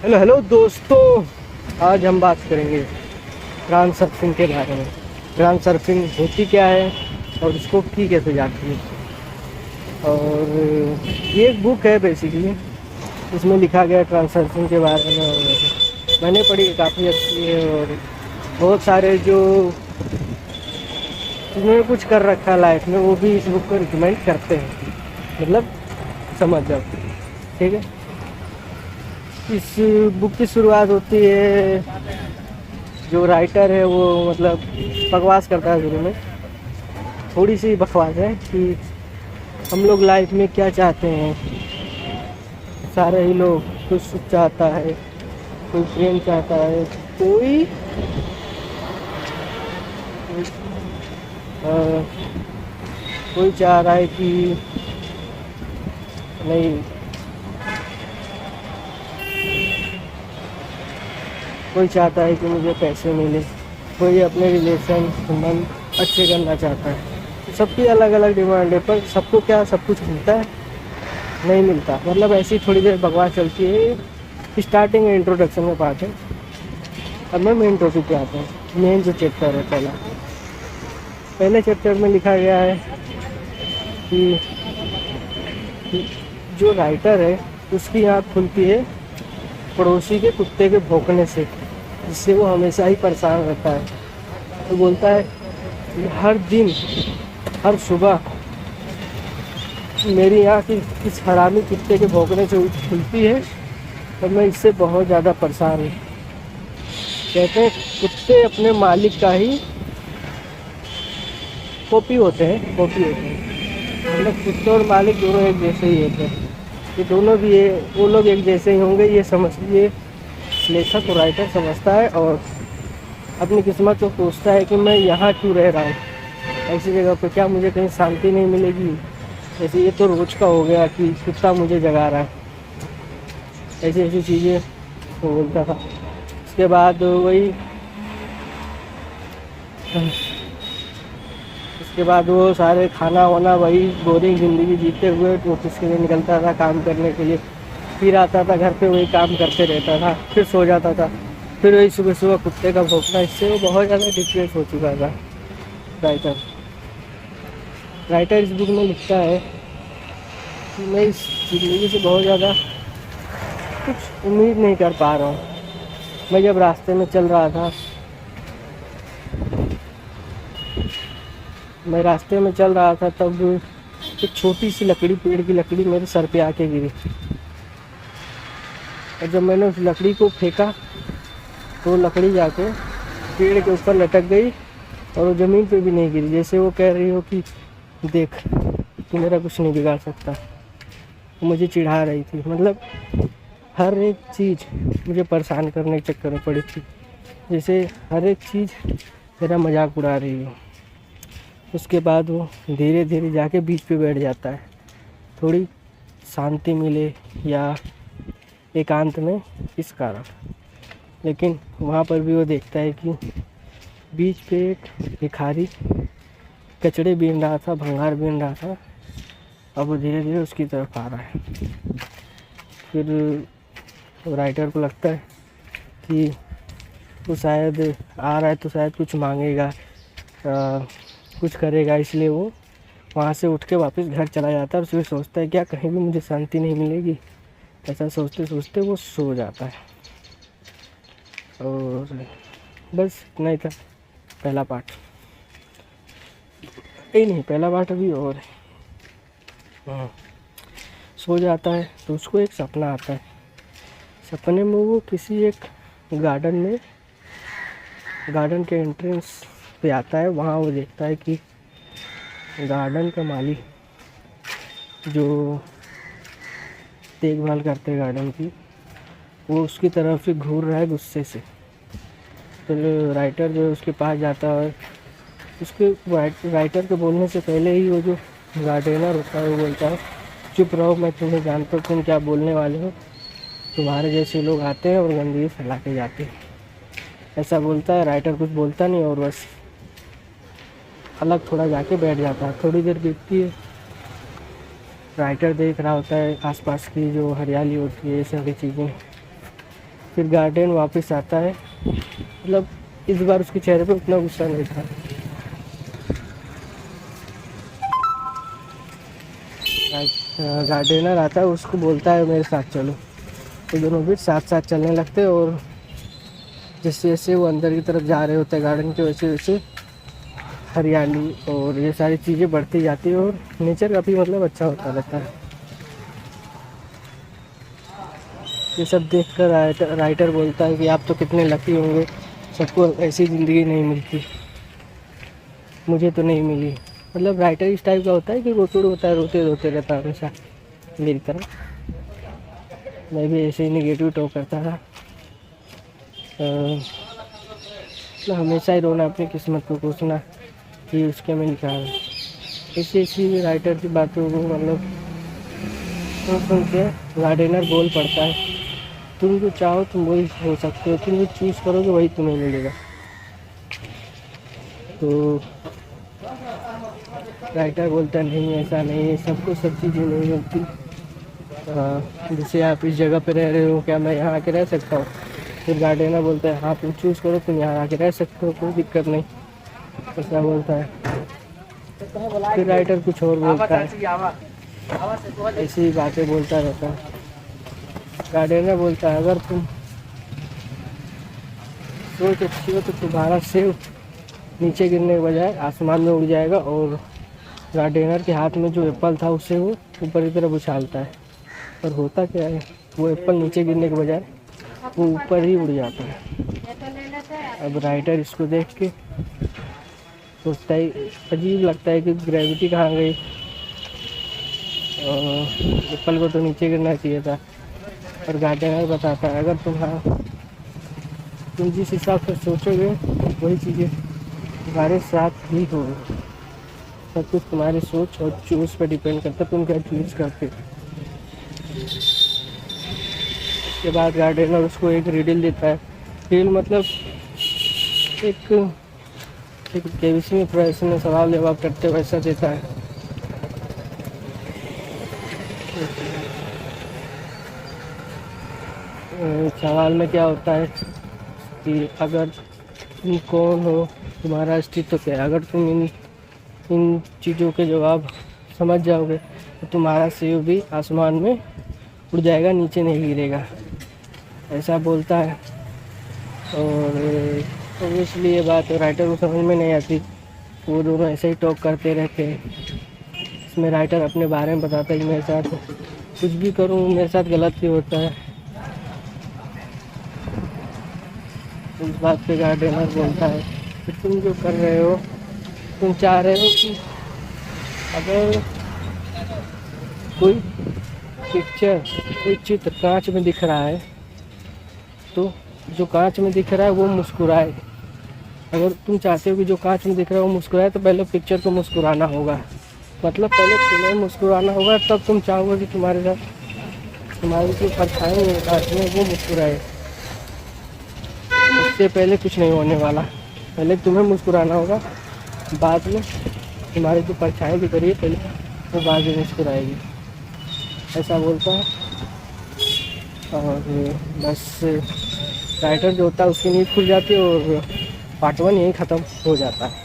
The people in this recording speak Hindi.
हेलो हेलो दोस्तों, आज हम बात करेंगे ट्रांस सर्फिंग के बारे में। ट्रांस सर्फिंग होती क्या है और इसको की कैसे जाती है। और ये एक बुक है बेसिकली, इसमें लिखा गया है ट्रांस सर्फिंग के बारे में। और मैंने पढ़ी, काफ़ी अच्छी है। और बहुत सारे जो जिन्होंने कुछ कर रखा है लाइफ में वो भी इस बुक को रिकमेंड करते हैं, मतलब समझ जाओ। ठीक है, इस बुक की शुरुआत होती है, जो राइटर है वो मतलब बकवास करता है शुरू में। थोड़ी सी बकवास है कि हम लोग लाइफ में क्या चाहते हैं। सारे ही लोग, कोई सुख चाहता है, कोई प्रेम चाहता है, कोई कोई चाह रहा है कि नहीं, कोई चाहता है कि मुझे पैसे मिले, कोई अपने रिलेशन संबंध अच्छे करना चाहता है। सबकी अलग अलग डिमांड है, पर सबको क्या सब कुछ मिलता है? नहीं मिलता। मतलब ऐसी थोड़ी देर बकवास चलती है। स्टार्टिंग है, इंट्रोडक्शन का पार्ट है। अब मैं मेन टॉपिक पे आता हूँ। मेन जो चैप्टर है, पहले चैप्टर में लिखा गया है कि जो राइटर है उसकी आँख खुलती है पड़ोसी के कुत्ते के भौंकने से, जिससे वो हमेशा ही परेशान रहता है। तो बोलता है कि हर दिन, हर सुबह मेरी आँख इस हरामी कुत्ते के भौंकने से खुलती है और मैं इससे बहुत ज़्यादा परेशान हूँ। कहते हैं कुत्ते अपने मालिक का ही कॉपी होते हैं। मतलब कुत्ते और मालिक दोनों एक जैसे ही होते हैं। ये दोनों भी वो लोग एक जैसे ही होंगे, ये समझिए लेखक और राइटर समझता है और अपनी किस्मत को सोचता है कि मैं यहाँ क्यों रह रहा हूँ, ऐसी जगह पे। क्या मुझे कहीं शांति नहीं मिलेगी? जैसे ये तो रोज का हो गया कि कुत्ता मुझे जगा रहा है, ऐसी ऐसी चीज़ें वो बोलता था। उसके बाद वो सारे खाना वाना वही बोरिंग ज़िंदगी जीते हुए ऑफिस के लिए निकलता था काम करने के लिए। फिर आता था घर पे, वही काम करते रहता था, फिर सो जाता था, फिर वही सुबह सुबह कुत्ते का भौंकना। इससे वो बहुत ज़्यादा डिप्रेस हो चुका था। राइटर इस बुक में लिखता है कि मैं इस ज़िंदगी से बहुत ज़्यादा कुछ उम्मीद नहीं कर पा रहा हूँ। मैं जब रास्ते में चल रहा था, तब एक छोटी सी लकड़ी, पेड़ की लकड़ी मेरे सर पे आके गिरी। और जब मैंने उस लकड़ी को फेंका तो लकड़ी जाके पेड़ के ऊपर लटक गई और वो ज़मीन पे भी नहीं गिरी। जैसे वो कह रही हो कि देख, तू मेरा कुछ नहीं बिगाड़ सकता। वो मुझे चिढ़ा रही थी। मतलब हर एक चीज़ मुझे परेशान करने के चक्कर में पड़ी थी। जैसे हर एक चीज़ मेरा मजाक उड़ा रही हो। उसके बाद वो धीरे धीरे जाके बीच पे बैठ जाता है, थोड़ी शांति मिले या एकांत में, इस कारण। लेकिन वहाँ पर भी वो देखता है कि बीच पे एक भिखारी कचड़े बीन रहा था, भंगार बीन रहा था। अब वो धीरे धीरे उसकी तरफ आ रहा है। फिर राइटर को लगता है कि वो शायद आ रहा है तो शायद कुछ मांगेगा, कुछ करेगा, इसलिए वो वहाँ से उठ के वापस घर चला जाता है। और फिर सोचता है क्या कहीं भी मुझे शांति नहीं मिलेगी। ऐसा सोचते सोचते वो सो जाता है। और बस इतना ही था पहला पार्ट। पहला पार्ट अभी और है। सो जाता है तो उसको एक सपना आता है। सपने में वो किसी एक गार्डन के एंट्रेंस पे आता है। वहाँ वो देखता है कि गार्डन का माली जो देखभाल करते हैं गार्डन की, वो उसकी तरफ से घूर रहा है गुस्से से। तो राइटर जो है उसके पास जाता है। उसके राइटर के बोलने से पहले ही वो जो गार्डनर होता है वो बोलता है, चुप रहो, मैं तुम्हें जानता हूँ तुम क्या बोलने वाले हो। तुम्हारे जैसे लोग आते हैं और गंदगी फैला के जाते हैं। ऐसा बोलता है। राइटर कुछ बोलता नहीं और बस अलग थोड़ा जाके बैठ जाता है। थोड़ी देर बीतती है, राइटर देख रहा होता है आसपास की जो हरियाली होती है, ये सारी चीज़ें। फिर गार्डन वापस आता है। मतलब इस बार उसके चेहरे पे उतना गुस्सा नहीं था। गार्डनर आता है, उसको बोलता है मेरे साथ चलो, तो दोनों भी साथ साथ चलने लगते हैं। और जैसे जैसे वो अंदर की तरफ जा रहे होते हैं गार्डन के, वैसे वैसे हरियाली और ये सारी चीज़ें बढ़ती जाती है और नेचर काफ़ी मतलब अच्छा होता रहता है। ये सब देख कर राइटर बोलता है कि आप तो कितने लकी होंगे, सबको ऐसी ज़िंदगी नहीं मिलती, मुझे तो नहीं मिली। मतलब राइटर इस टाइप का होता है कि रोतुड़ होता है, रोते रोते रहता है हमेशा मेरी तरह। मैं भी ऐसे ही निगेटिव टॉक करता था। मतलब हमेशा ही रोना, अपनी किस्मत को कोसना कि उसके में लिखा है। ऐसी ऐसी राइटर की बातों को मतलब सुन के गार्डनर बोल पड़ता है, तुम जो चाहो तुम वही हो सकते हो, तुम जो चूज़ करोगे वही तुम्हें मिलेगा। तो राइटर बोलता है नहीं ऐसा नहीं है, सबको सब चीज़ें नहीं मिलती। जैसे आप इस जगह पे रह रहे हो, क्या मैं यहाँ आके रह सकता हूँ? फिर गार्डनर बोलता है हाँ तुम चूज़ करो, तुम यहाँ आके रह सकते हो, कोई दिक्कत नहीं, ऐसा बोलता है। फिर राइटर कुछ और बोलता है, ऐसी ही बातें बोलता रहता है। गार्डनर बोलता है अगर तुम सोच अच्छी हो तो तुम्हारा सेब नीचे गिरने के बजाय आसमान में उड़ जाएगा। और गार्डनर के हाथ में जो एप्पल था उससे वो ऊपर की तरफ उछालता है, पर होता क्या है, वो एप्पल नीचे गिरने के बजाय वो ऊपर ही उड़ जाता है। अब राइटर इसको देख के सोचता है, अजीब लगता है कि ग्रेविटी कहाँ गई, एप्पल को तो नीचे गिरना चाहिए था। और गार्डनर बताता है अगर तुम जिस हिसाब से सोचोगे वही चीज़ें तुम्हारे साथ ही होगी। सब कुछ तुम्हारी सोच और चूज़ पर डिपेंड करता है, तुम क्या चूज़ करते हो। उसके बाद गार्डनर उसको एक रिडल देता है। रिडल मतलब एक केबीसी में प्रश्न में सवाल जवाब करते वैसा देता है। सवाल में क्या होता है कि अगर तुम कौन हो, तुम्हारा अस्तित्व क्या है, अगर तुम इन चीज़ों के जवाब समझ जाओगे तो तुम्हारा सेब भी आसमान में उड़ जाएगा, नीचे नहीं गिरेगा, ऐसा बोलता है। और इसलिए बात राइटर को समझ में नहीं आती, वो दोनों ऐसे ही टॉक करते रहते हैं। इसमें राइटर अपने बारे में बताता है कि मेरे साथ कुछ भी करूँ मेरे साथ गलत ही होता है। इस बात पे गार्डनर बोलता है कि तुम जो कर रहे हो, तुम चाह रहे हो कि अगर कोई पिक्चर, कोई चित्र कांच में दिख रहा है तो जो कांच में दिख रहा है वो मुस्कुराए। अगर तुम चाहते हो कि जो कांच में दिख रहा है वो मुस्कुराए तो पहले पिक्चर को मुस्कुराना होगा। मतलब पहले तुम्हें मुस्कुराना होगा, तब तुम चाहोगे कि तुम्हारे साथ तुम्हारी जो परछाई है कांच में वो मुस्कुराए। उससे पहले कुछ नहीं होने वाला, पहले तुम्हें मुस्कुराना होगा, बाद में तुम्हारी जो परछाई दिख रही है पहले वो बाद में मुस्कुराएगी, ऐसा बोलता है। और बस राइटर जो होता है उसकी नींद खुल जाती है और पार्ट 1 यहीं ख़त्म हो जाता है।